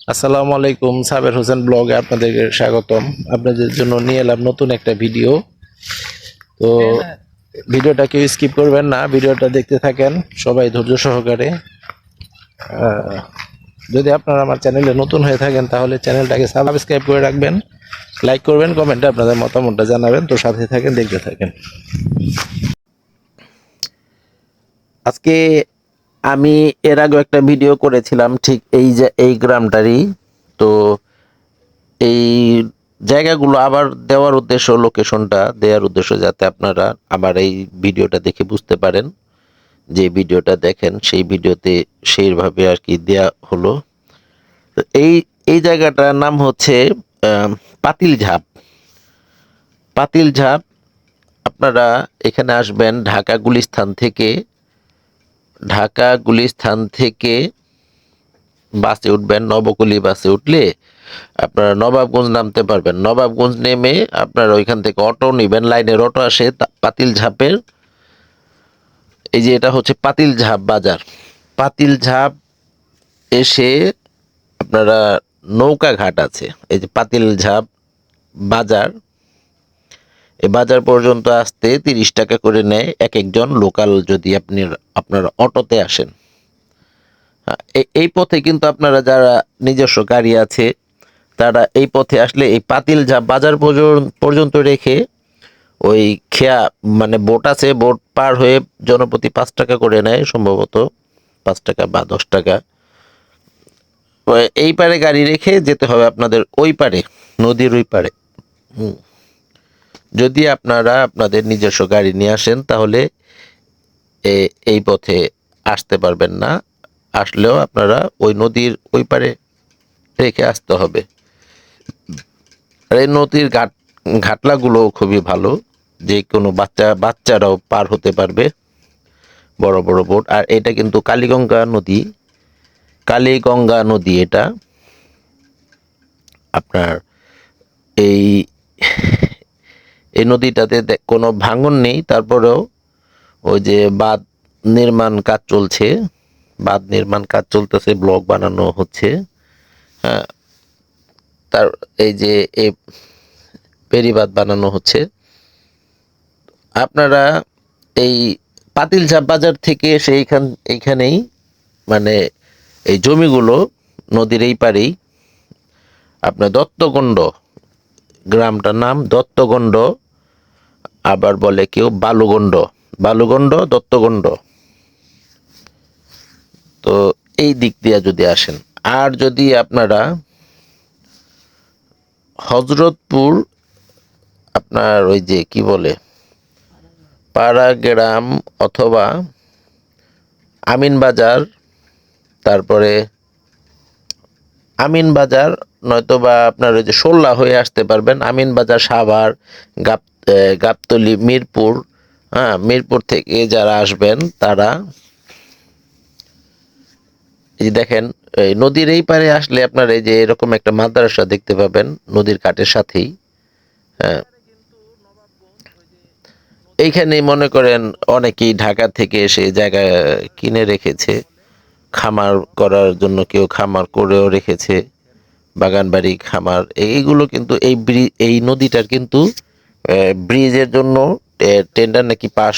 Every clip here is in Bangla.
আসসালামু আলাইকুম, সাবের হোসেন ব্লগে আপনাদেরকে স্বাগতম। আপনাদের জন্য নিয়ে এলাম নতুন একটা ভিডিও। তো ভিডিওটা কেউ স্কিপ করবেন না, ভিডিওটা দেখতে থাকেন সবাই ধৈর্য সহকারে। আহ, যদি আপনারা আমার চ্যানেলে নতুন হয়ে থাকেন তাহলে চ্যানেলটাকে সাবস্ক্রাইব করে রাখবেন, লাইক করবেন, কমেন্টে আপনাদের মতামতটা জানাবেন। তো সাথে থাকেন, দেখতে থাকেন। আজকে আমি এর আগে একটা ভিডিও করেছিলাম ঠিক এই যে এই গ্রামটারই। তো এই জায়গাগুলো আবার দেওয়ার উদ্দেশ্য, লোকেশনটা দেওয়ার উদ্দেশ্য যাতে আপনারা আবার এই ভিডিওটা দেখে বুঝতে পারেন। যে ভিডিওটা দেখেন সেই ভিডিওতে সেইভাবে আর কি দেয়া হলো। তো এই এই জায়গাটার নাম হচ্ছে পাতিল ঝাপ। পাতিল ঝাপ, আপনারা এখানে আসবেন ঢাকা গুলিস্তান থেকে বাসে উঠবেন। নবকুলি বাসে উঠলে আপনারা নবাবগঞ্জ নামতে পারবেন। নবাবগঞ্জ নেমে আপনারা ওইখান থেকে অটো নেবেন, লাইনের অটো আসে পাতিল ঝাপের। এই যে এটা হচ্ছে পাতিল ঝাপ বাজার। পাতিল ঝাপ এসে আপনারা নৌকা ঘাট আছে, এই যে পাতিল ঝাপ বাজার। এই বাজার পর্যন্ত আসতে 30 টাকা করে নেয় এক একজন লোকাল, যদি আপনারা অটোতে আসেন। এই পথে কিন্তু আপনারা যারা নিজস্ব গাড়ি আছে তারা এই পথে আসলে এই পাতিল ঝাপ বাজার পর্যন্ত রেখে ওই খেয়া মানে বোট আছে, বোট পার হয়ে জনপ্রতি 5 টাকা করে নেয় সম্ভবত, 5 টাকা বা 10 টাকা। এই পারে গাড়ি রেখে যেতে হবে আপনাদের ওই পারে, নদীর ওই পারে। হুম। যদি আপনারা আপনাদের নিজস্ব গাড়ি নিয়ে আসেন তাহলে এই পথে আসতে পারবেন না। আসলেও আপনারা ওই নদীর ওই পারে রেখে আসতে হবে। আর এই নদীর ঘাটলাগুলো খুবই ভালো, যে কোনো বাচ্চারাও পার হতে পারবে, বড় বড় বোট। আর এটা কিন্তু কালীগঙ্গা নদী এটা। আপনার এই এই নদীটাতে কোনো ভাঙন নেই, তারপরেও ওই যে বাঁধ নির্মাণ কাজ চলতেছে, ব্লক বানানো হচ্ছে। হ্যাঁ, তার এই যে এই বেড়িবাঁধ বানানো হচ্ছে। আপনারা এই পাতিলঝাপ বাজার থেকে এসে এইখানেই মানে এই জমিগুলো নদীর এই পারেই আপনার দত্তগণ্ড, গ্রামটার নাম দত্তগণ্ড, আবার বলে কেউ বালুগণ্ড দত্তগণ্ড। তো এই দিক দিয়ে যদি আসেন, আর যদি আপনারা হজরতপুর, আপনার ওই যে কি বলে পাড়াগ্রাম অথবা আমিনবাজার, তারপরে আমিনবাজার নয়তোবা আপনার ওই যে সোল্লা হয়ে আসতে পারবেন। আমিনবাজার, সাভার, গাব গাবতলী, মিরপুর। হ্যাঁ, মিরপুর থেকে যারা আসবেন তারা এই যে দেখেন, এই নদীর এই পারে আসলে আপনার এই যে এরকম একটা মাদ্রাসা দেখতে পাবেন নদীর কাটের সাথেই। হ্যাঁ, এইখানে মনে করেন অনেকেই ঢাকা থেকে এসে জায়গা কিনে রেখেছে খামার করার জন্য, কেউ খামার করেও রেখেছে, বাগানবাড়ি খামার। এইগুলো কিন্তু এই নদীটার কিন্তু ব্রিজের জন্য টেন্ডার নাকি পাস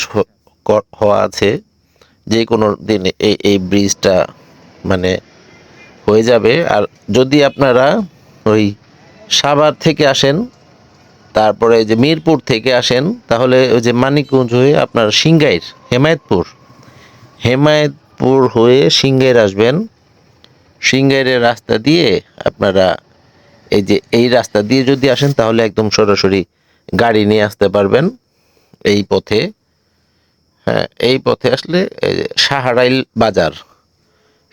হওয়া আছে। যে কোনো দিন এই ব্রিজটা মানে হয়ে যাবে। আর যদি আপনারা ওই সাভার থেকে আসেন, তারপরে যে মিরপুর থেকে আসেন, তাহলে ওই যে মানিকগঞ্জ হয়ে আপনার হেমায়েতপুর হয়ে সিংগাইর আসবেন। সিংগাইরের রাস্তা দিয়ে আপনারা এই রাস্তা দিয়ে যদি আসেন তাহলে একদম সরাসরি গাড়ি নিয়ে আসতে পারবেন এই পথে। হ্যাঁ, এই পথে আসলে এই যে শাহরাইল বাজার,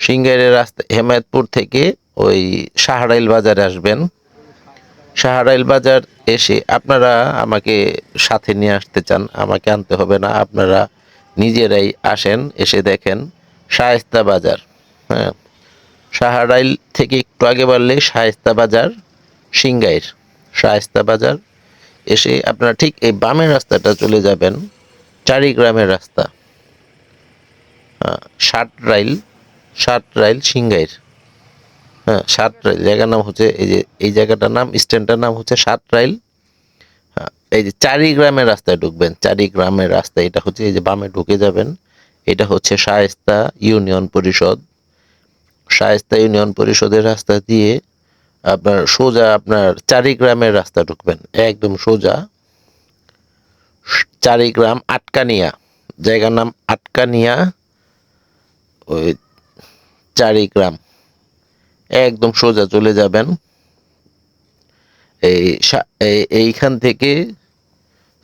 সিংগাইরের রাস্তা হেমায়েতপুর থেকে ওই শাহরাইল বাজারে আসবেন। শাহরাইল বাজার এসে আপনারা আমাকে সাথে নিয়ে আসতে চান, আমাকে আনতে হবে না, আপনারা নিজেরাই আসেন, এসে দেখেন শায়েস্তা বাজার। হ্যাঁ, শাহরাইল থেকে একটু আগে বাড়লে শায়েস্তা বাজার, সিংগাইর শায়েস্তা বাজার। এসে আপনারা ঠিক এই বামের রাস্তাটা চলে যাবেন, চারিগ্রামের রাস্তা, ষাট রাইল সিংগাইর। হ্যাঁ, সাতরাইল জায়গার নাম হচ্ছে, এই যে এই জায়গাটার নাম, স্ট্যান্ডটার নাম হচ্ছে সাতরাইল। হ্যাঁ, এই যে চারিগ্রামের রাস্তায় ঢুকবেন, চারিগ্রামের রাস্তা, এটা হচ্ছে এই যে বামে ঢুকে যাবেন, এটা হচ্ছে শায়েস্তা ইউনিয়ন পরিষদ। শায়েস্তা ইউনিয়ন পরিষদের রাস্তা দিয়ে আপনার সোজা আপনার চারিগ্রামের রাস্তা ঢুকবেন, একদম সোজা চারিগ্রাম আটকানিয়া, জায়গার নাম আটকানিয়া, ওই চারিগ্রাম একদম সোজা চলে যাবেন। এইখান থেকে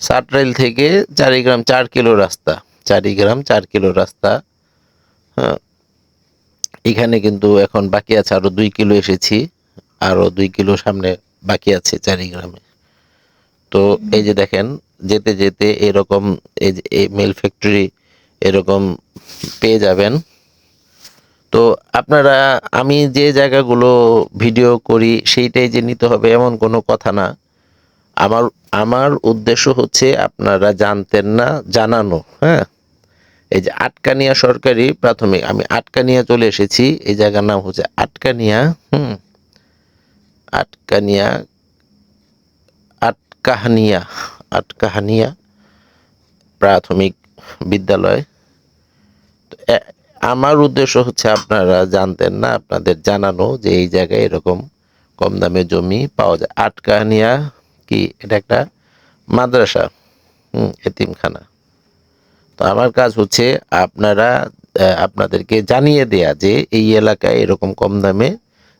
সাতরাইল থেকে চারিগ্রাম 4 কিলো রাস্তা, চারিগ্রাম 4 কিলো রাস্তা। হ্যাঁ, এখানে কিন্তু এখন বাকি আছে, আরো 2 কিলো এসেছি, আরো 2 কিলো সামনে বাকি আছে চারিগ্রামে। তো এই যে দেখেন, যেতে যেতে এরকম এই যে মেল ফ্যাক্টরি এরকম পেয়ে যাবেন। তো আপনারা, আমি যে জায়গাগুলো ভিডিও করি সেইটাই যে নিতে হবে এমন কোনো কথা না। আমার আমার উদ্দেশ্য হচ্ছে আপনারা জানতেন না জানানো। হ্যাঁ, এই যে আটকানিয়া সরকারি প্রাথমিক, আমি আটকানিয়া চলে এসেছি, এই জায়গার নাম হচ্ছে আটকানিয়া। আটকানিয়া, আটকাহানিয়া, আটকাহানিয়া প্রাথমিক বিদ্যালয়। আমার উদ্দেশ্য হচ্ছে আপনারা জানতেন না, আপনাদের জানানো যে এই জায়গায় এরকম কম দামে জমি পাওয়া যায়। আটকাহানিয়া কি, এটা একটা মাদ্রাসা, এতিমখানা। তো আমার কাজ হচ্ছে আপনাদেরকে জানিয়ে দেয়া যে এই এলাকায় এরকম কম দামে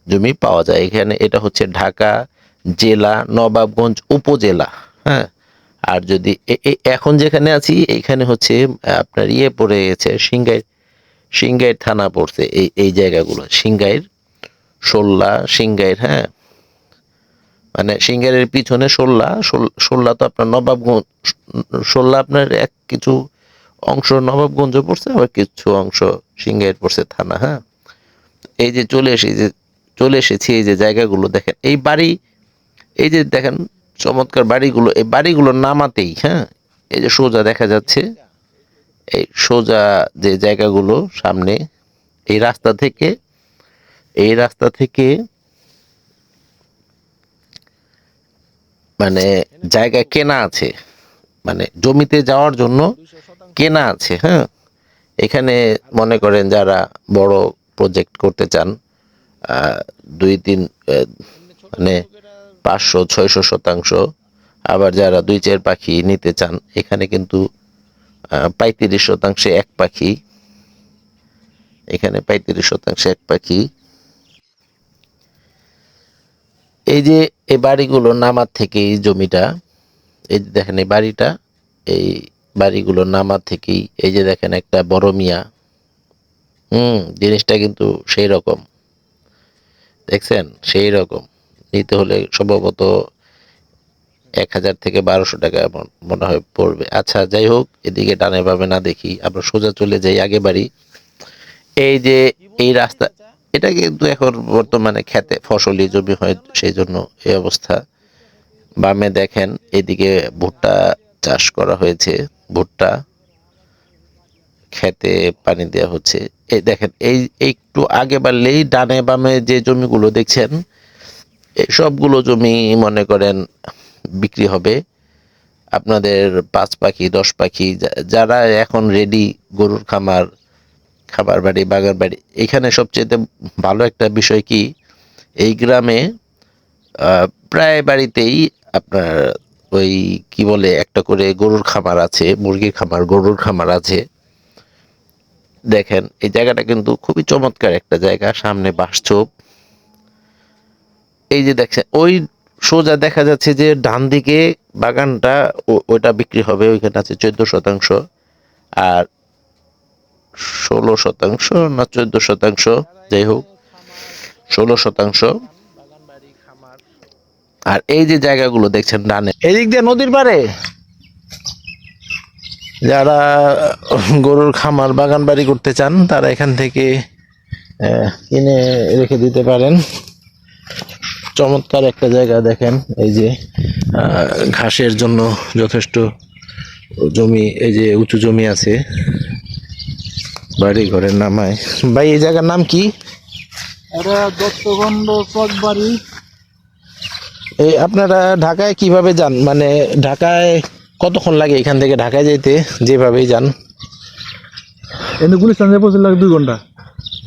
জমি পাওয়া যায়। এখানে এটা হচ্ছে ঢাকা জেলা নবাবগঞ্জ উপজেলা। হ্যাঁ, আর যদি এখন যেখানে আছি এইখানে হচ্ছে আপনার পড়ে গেছে সিংগাইর, সিংগাইর থানা পড়ছে, এই জায়গাগুলো সিংগাইর, সোল্লা, সিংগাইর। হ্যাঁ, মানে সিংগাইরের পিছনে সোল্লা, সোল্লা তো আপনার নবাবগঞ্জ, সোল্লা আপনার কিছু অংশ নবাবগঞ্জ পড়ছে, আবার কিছু অংশ সিংগাইর পড়ছে থানা। হ্যাঁ, এই যে চলে এসেছি, এই যে জায়গাগুলো দেখেন, এই বাড়ি, এই যে দেখেন চমৎকার বাড়িগুলো, এই বাড়িগুলোর নামাতেই, হ্যাঁ, এই যে সোজা দেখা যাচ্ছে, এই সোজা যে জায়গাগুলো সামনে, এই রাস্তা থেকে, এই রাস্তা থেকে মানে জায়গা কেনা আছে, মানে জমিতে যাওয়ার জন্য কেনা আছে। হ্যাঁ, এখানে মনে করেন যারা বড় প্রজেক্ট করতে চান, 2-3 মানে 500-600 শতাংশ, আবার যারা 2-4 পাখি নিতে চান, এখানে কিন্তু 35 শতাংশে এক পাখি, এখানে 35 শতাংশে এক পাখি। এই যে এই বাড়িগুলো নামার থেকে এই জমিটা, এই যে দেখেন এই বাড়িটা, এই বাড়িগুলো নামার থেকেই, এই যে দেখেন একটা বড় মিয়া, জিনিসটা কিন্তু সেই রকম, দেখছেন সেই রকম। নিতে হলে সম্ভবত 1000 থেকে 1200 টাকা মনে হয় পড়বে। আচ্ছা, যাই হোক, এদিকে ডানে বামে না দেখি, আমরা সোজা চলে যাই আগে বাড়ি। এই যে এই রাস্তা, এটা কিন্তু এখন বর্তমানে খেতে ফসলি জমি হয়, সেই জন্য এই অবস্থা। বামে দেখেন এদিকে ভুট্টা চাষ করা হয়েছে, ভুট্টা খেতে পানি দেওয়া হচ্ছে। এই দেখেন, এই একটু আগে বাড়লেই ডানে বামে যে জমিগুলো দেখছেন, এই সবগুলো জমি মনে করেন বিক্রি হবে। আপনাদের 5 পাখি 10 পাখি যারা এখন রেডি, গরুর খামার, খাবার বাড়ি, বাগান বাড়ি, এখানে সবচেয়ে ভালো একটা বিষয় কি, এই গ্রামে প্রায় বাড়িতেই আপনার ওই কি বলে একটা করে গরুর খামার আছে, মুরগির খামার, গরুর খামার আছে। দেখেন এই জায়গাটা কিন্তু খুবই চমৎকার একটা জায়গা, সামনে বাঁশঝোপ। এই যে দেখছেন, ওই সোজা দেখা যাচ্ছে যে ডান দিকে বাগানটা, ওইটা বিক্রি হবে, ওইখানে আছে 14 শতাংশ, আর 16 শতাংশ না 14 শতাংশ, যাই হোক 16 শতাংশ। আর এই যে জায়গাগুলো দেখছেন ডানে, এদিক দিয়ে নদীর পাড়ে যারা গরুর খামার, বাগান বাড়ি করতে চান, তারা এখান থেকে কিনে রেখে দিতে পারেন। চমৎকার একটা জায়গা দেখেন, এই যে ঘাসের জন্য যথেষ্ট জমি, এই যে উঁচু জমি আছে, বাড়ি ঘরের নামায়। ভাই, এই জায়গার নাম কি? এটা দত্তগন্ড চকবাড়ি। এই আপনারা ঢাকায় কিভাবে যান, মানে ঢাকায় কতক্ষণ লাগে এখান থেকে ঢাকায় যেতে, যেভাবেই যান? এনে গুলিস্তান যাই পৌঁছতে লাগে 2 ঘন্টা।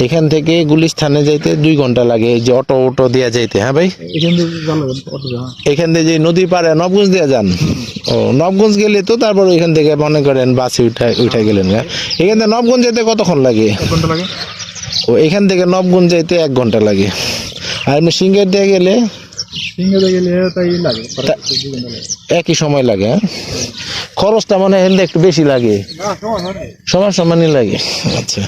এখান থেকে গুলিস্তানে যাইতে 2 ঘন্টা লাগে, এই যে অটো অটো দিয়ে যাইতে। হ্যাঁ ভাই, এখান থেকে ভালো অটো। হ্যাঁ। এখান থেকে যে নদী পারে নবগঞ্জ দিয়ে যান। ও, নবগঞ্জ গেলে তো তারপর ওইখান থেকে মনে করেন বাসে উঠে গেলেন। হ্যাঁ, এখান থেকে নবগঞ্জ যেতে কতক্ষণ লাগে? 1 ঘন্টা লাগে। ও, এখান থেকে নবগঞ্জ যাইতে 1 ঘন্টা লাগে। আর এমনি সিঙ্গার দিয়ে গেলে সিঙ্গাতে গেলে তাই লাগে, 2 ঘন্টা লাগে। একই সময় লাগে। হ্যাঁ, খরচটা মনে হয় একটু বেশি লাগে, না সময় হয় না। সমান সমানই লাগে। আচ্ছা,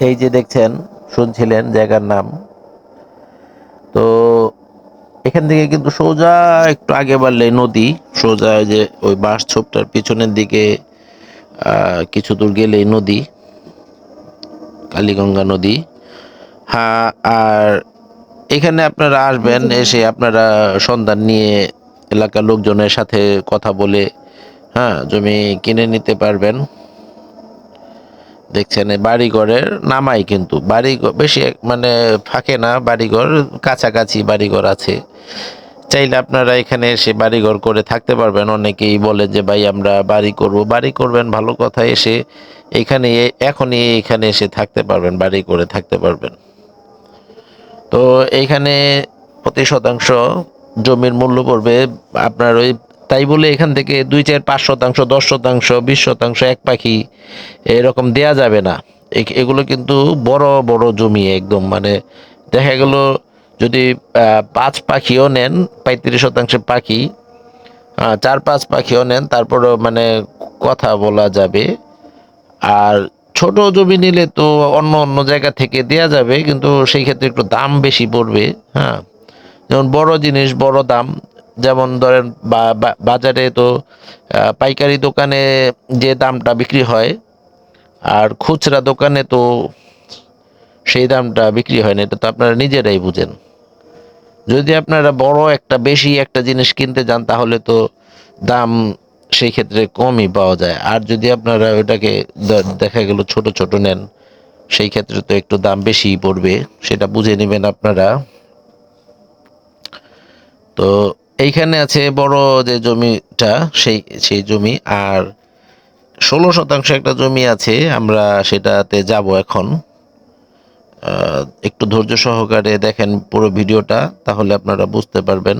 এই যে দেখছেন, শুনছিলেন জায়গার নাম। তো এখান থেকে কিন্তু সোজা একটু আগে বাড়লেই নদী, সোজা ওই যে ওই বাঁশ ছোপটার পিছনের দিকে কিছু দূর গেলেই নদী, কালীগঙ্গা নদী। হ্যাঁ, আর এখানে আপনারা আসবেন, এসে আপনারা সন্ধান নিয়ে এলাকার লোকজনের সাথে কথা বলে হ্যাঁ জমি কিনে নিতে পারবেন। দেখছেন এই বাড়িঘরের নামাই কিন্তু বেশি মানে ফাঁকে না, বাড়িঘর কাছাকাছি বাড়িঘর আছে। চাইলে আপনারা এখানে এসে বাড়িঘর করে থাকতে পারবেন। অনেকেই বলে যে ভাই আমরা বাড়ি করব, বাড়ি করবেন, ভালো কথা। এসে এখানে এখনই এখানে এসে থাকতে পারবেন, বাড়ি করে থাকতে পারবেন। তো এইখানে প্রতি শতাংশ জমির মূল্য পড়বে আপনার ওই, তাই বলে এখান থেকে 2, 4, 5 শতাংশ, 10 শতাংশ, 20 শতাংশ এক পাখি এরকম দেয়া যাবে না। এগুলো কিন্তু বড় বড় জমি একদম, মানে দেখা গেল যদি 5 পাখিও নেন, 35 শতাংশ পাখি, 4, 5 পাখিও নেন, তারপরেও মানে কথা বলা যাবে। আর ছোট জমি নিলে তো অন্য অন্য জায়গা থেকে দেয়া যাবে, কিন্তু সেই ক্ষেত্রে একটু দাম বেশি পড়বে। হ্যাঁ, যেমন বড় জিনিস বড় দাম। যেমন ধরেন বাজারে তো পাইকারি দোকানে যে দামটা বিক্রি হয়, আর খুচরা দোকানে তো সেই দামটা বিক্রি হয় না। এটা তো আপনারা নিজেরাই বুঝেন। যদি আপনারা বড় একটা বেশি একটা জিনিস কিনতে যান, তাহলে তো দাম সেই ক্ষেত্রে কমই পাওয়া যায়। আর যদি আপনারা ওইটাকে দেখা গেল ছোট ছোট নেন, সেই ক্ষেত্রে তো একটু দাম বেশিই পড়বে, সেটা বুঝে নেবেন আপনারা। তো এইখানে আছে বড় যে জমিটা, সেই সেই জমি। আর 16 শতাংশ একটা জমি আছে, আমরা সেটাতে যাব এখন। একটু ধৈর্য সহকারে দেখেন পুরো ভিডিওটা, তাহলে আপনারা বুঝতে পারবেন।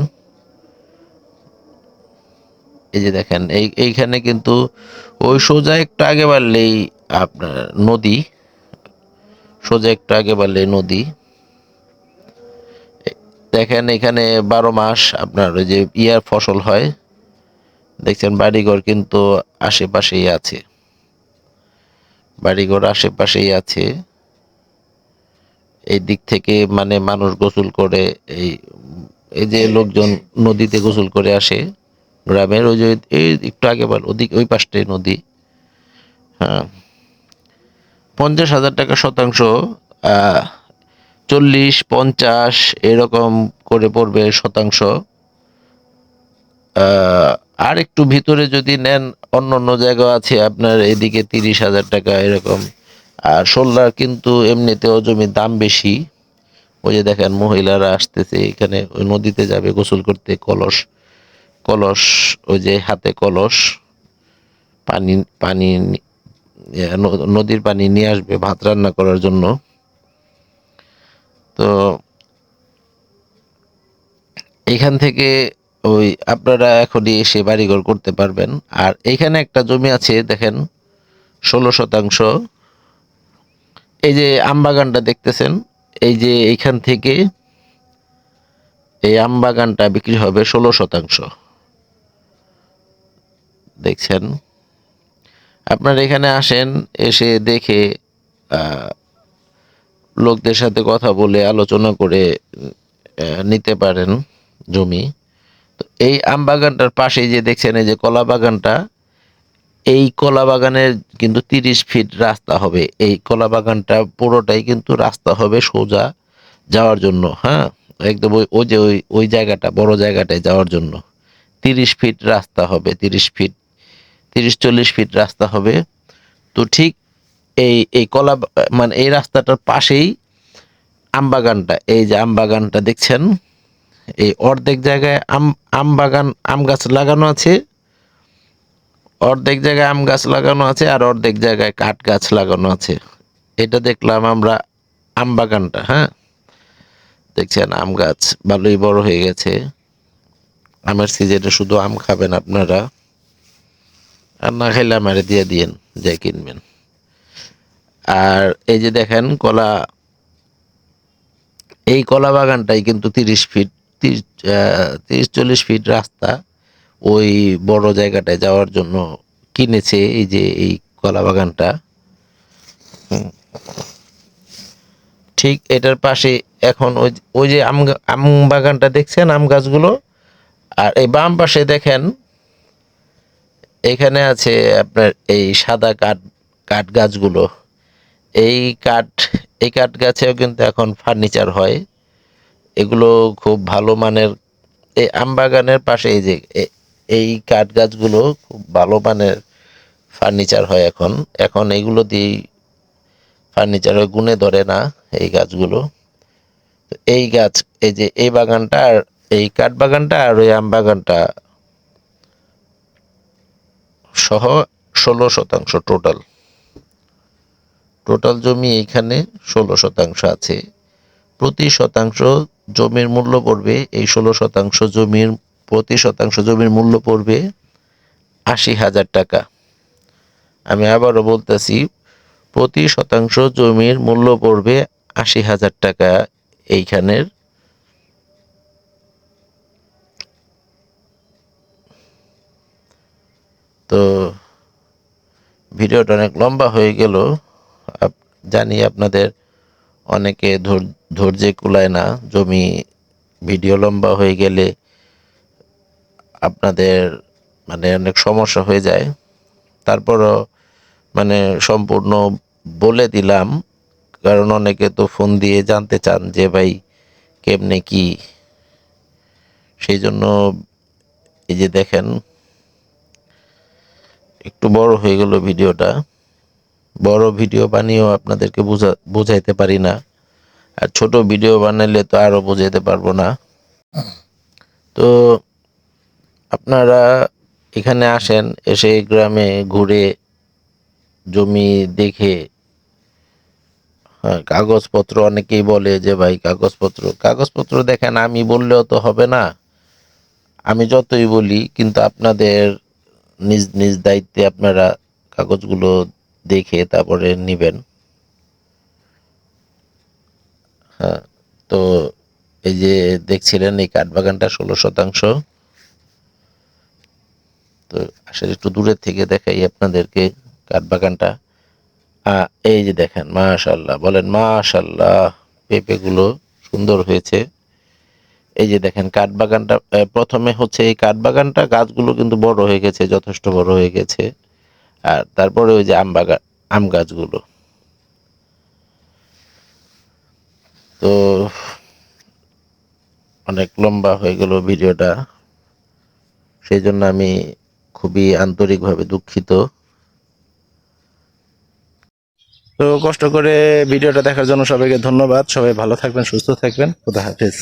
এই যে দেখেন, এইখানে কিন্তু ওই সোজা একটু আগে বাড়লেই আপনার নদী, সোজা একটু আগে বাড়লেই নদী। দেখেন এখানে 12 মাস আপনার ওই যে ইয়ার ফসল হয়। দেখছেন বাড়িঘর কিন্তু আশেপাশেই আছে, বাড়িঘর আশেপাশেই আছে। এই দিক থেকে মানে মানুষ গোসল করে, এই এই যে লোকজন নদীতে গোসল করে আসে গ্রামের, ওই যে এই একটু আগে ওদিক ওই পাশটাই নদী। হ্যাঁ, 50,000 টাকা শতাংশ, 40, 50 এরকম করে পড়বে শতাংশ। আর একটু ভিতরে যদি নেন, অন্য অন্য জায়গা আছে আপনার এদিকে 30,000 টাকা এরকম। আর সোল্লার কিন্তু এমনিতেও জমির দাম বেশি। ওই যে দেখেন মহিলারা আসতেছে এখানে, ওই নদীতে যাবে গোসল করতে, কলস কলস, ওই যে হাতে কলস, পানি পানি নদীর পানি নিয়ে আসবে ভাত রান্না করার জন্য। তো এখান থেকে ওই আপনারা এখনই এসে বাড়িঘর করতে পারবেন। আর এইখানে একটা জমি আছে দেখেন, 16 শতাংশ। এই যে আমবাগানটা দেখতেছেন, এই যে এইখান থেকে এই আমবাগানটা বিক্রি হবে 16 শতাংশ। দেখছেন, আপনারা এখানে আসেন, এসে দেখে লোকদের সাথে কথা বলে আলোচনা করে নিতে পারেন জমি। তো এই আম বাগানটার পাশেই যে দেখছেন এই যে কলা বাগানটা, এই কলা বাগানের কিন্তু 30 ফিট রাস্তা হবে। এই কলা বাগানটা পুরোটাই কিন্তু রাস্তা হবে সোজা যাওয়ার জন্য। হ্যাঁ, একদম ওই যে ওই জায়গাটা, বড় জায়গাটায় যাওয়ার জন্য 30 ফিট রাস্তা হবে। 30 ফিট, 30-40 ফিট রাস্তা হবে। তো ঠিক এই এই মানে এই রাস্তাটার পাশেই আম বাগানটা, এই যে আম বাগানটা দেখছেন, এই অর্ধেক জায়গায় আম বাগান, আম গাছ লাগানো আছে, অর্ধেক জায়গায় আম গাছ লাগানো আছে, আর অর্ধেক জায়গায় কাঠ গাছ লাগানো আছে। এটা দেখলাম আমরা আম বাগানটা। হ্যাঁ, দেখছেন আম গাছ ভালোই বড় হয়ে গেছে। আমের সিজনে শুধু আম খাবেন আপনারা, আর না খাইলে আমারে দিয়ে দিয়েন যাই কিনবেন। আর এই যে দেখেন কলা, এই কলা বাগানটাই কিন্তু 30 ফিট, 30-40 ফিট রাস্তা ওই বড় জায়গাটায় যাওয়ার জন্য কিনেছে এই যে এই কলা বাগানটা। ঠিক এটার পাশে এখন ওই ওই যে আম বাগানটা দেখছেন, আম গাছগুলো, আর এই বাম পাশে দেখেন এখানে আছে আপনার এই সাদা কাঠ, কাঠ গাছগুলো। এই কাঠ, এই কাঠ গাছেও কিন্তু এখন ফার্নিচার হয়। এগুলো খুব ভালো মানের। এই আম বাগানের পাশে এই যে এই কাঠ গাছগুলো খুব ভালো মানের ফার্নিচার হয় এখন। এখন এইগুলো দিয়ে ফার্নিচারের গুণে ধরে না এই গাছগুলো। তো এই গাছ, এই যে এই বাগানটা আর এই কাঠ বাগানটা আর ওই আম বাগানটা সহ 16 শতাংশ টোটাল। টোটাল জমি এইখানে 16 শতাংশ আছে। প্রতি শতাংশ জমির মূল্য পড়বে, এই 16 শতাংশ জমির প্রতি শতাংশ জমির মূল্য পড়বে 80,000 টাকা। আমি আবারও বলতেছি, প্রতি শতাংশ জমির মূল্য পড়বে 80,000 টাকা এইখানের। তো ভিডিওটা অনেক লম্বা হয়ে গেল। জানি আপনাদের অনেকে ধৈর্যে কুলায় না, জমি ভিডিও লম্বা হয়ে গেলে আপনাদের মানে অনেক সমস্যা হয়ে যায়। তারপরও মানে সম্পূর্ণ বলে দিলাম, কারণ অনেকে তো ফোন দিয়ে জানতে চান যে ভাই কেমনে কি। সেই জন্য এই যে দেখেন একটু বড় হয়ে গেল ভিডিওটা। বড় ভিডিও বানিয়েও আপনাদেরকে বোঝাইতে পারি না, আর ছোট ভিডিও বানাইলে তো আরো বোঝাইতে পারবো না। তো আপনারা এখানে আসেন, এসে গ্রামে ঘুরে জমি দেখে, হ্যাঁ, কাগজপত্র অনেকেই বলে যে ভাই কাগজপত্র দেখেন, আমি বললেও তো হবে না। আমি যতই বলি কিন্তু আপনাদের নিজ নিজ দায়িত্বে আপনারা কাগজগুলো দেখে তারপরে নিবেন। হ্যাঁ, তো এই যে দেখছিলেন এই কাঠবাগানটা 16 শতাংশ। তো আসলে একটু দূরের থেকে দেখাই আপনাদেরকে কাঠবাগানটা। এই যে দেখেন, মাশাআল্লাহ বলেন, মাশাআল্লাহ পেঁপেগুলো সুন্দর হয়েছে। এই যে দেখেন কাঠবাগানটা, প্রথমে হচ্ছে এই কাঠবাগানটা গাছগুলো কিন্তু বড় হয়ে গেছে, যথেষ্ট বড় হয়ে গেছে। আর তারপরে ওই যে আম গাছগুলো। তো অনেক লম্বা হয়ে গেল ভিডিওটা, সেই জন্য আমি খুবই আন্তরিকভাবে দুঃখিত। তো কষ্ট করে ভিডিওটা দেখার জন্য সবাইকে ধন্যবাদ। সবাই ভালো থাকবেন, সুস্থ থাকবেন। খোদা হাফেজ।